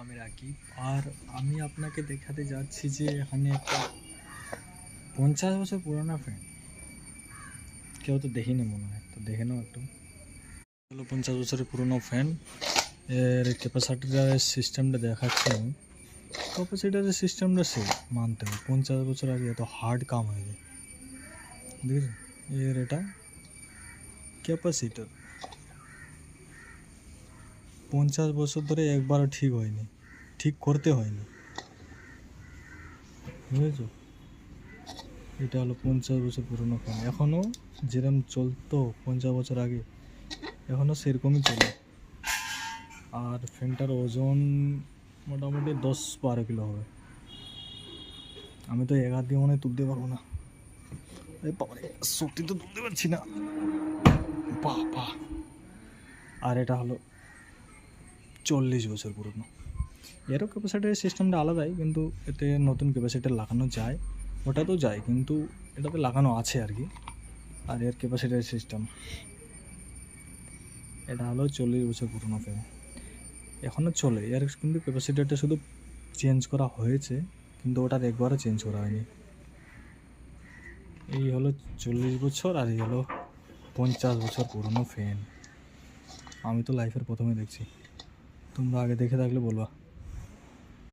আমি রাকিব, আর আমি আপনাকে দেখাতে যাচ্ছি যে এখানে একটা 50 বছর পুরোনো ফ্যান। কেউ তো দেখিনি মনে হয়, তো দেখে নাও একটু। হলো 50 বছরের পুরোনো ফ্যান। এর ক্যাপাসিটারের সিস্টেমটা দেখাচ্ছি আমি। ক্যাপাসিটারের সিস্টেমটা সেই মানতে হবে, 50 বছর আগে এত হার্ড কাম হয়ে যায়। দেখেছেন, এর এটা ক্যাপাসিটার 50 বছর ধরে একবারও ঠিক হয়নি, ঠিক করতে হয়নি, বুঝেছো? এটা হলো 50 বছর পুরনো ফ্যান। এখনও যেরকম চলতো 50 বছর আগে, এখনও সেরকমই চলে। আর ফ্যানটার ওজন মোটামুটি 10-12 কিলো হবে। আমি তো এক হাত দিয়ে মনে হয় তুলতে পারবো না। বাবারে, সত্যি তো তুলতে পারছি না। বাবা! আর এটা হলো 40 বছর পুরনো। এরও ক্যাপাসিটারের সিস্টেমটা আলাদাই, কিন্তু এতে নতুন ক্যাপাসিটার লাগানো যায়। ওটা তো যায়, কিন্তু এটাতে লাগানো আছে আর কি। আর এর ক্যাপাসিটারের সিস্টেম, এটা হলো 40 বছর পুরনো ফ্যান। এখনও চলে, এর কিন্তু ক্যাপাসিটারটা শুধু চেঞ্জ করা হয়েছে, কিন্তু ওটার একবারও চেঞ্জ করা হয়নি। এই হলো 40 বছর, আর এই হলো 50 বছর পুরনো ফ্যান। আমি তো লাইফের প্রথমে দেখছি, তোমরা আগে দেখে থাকলে বলবা।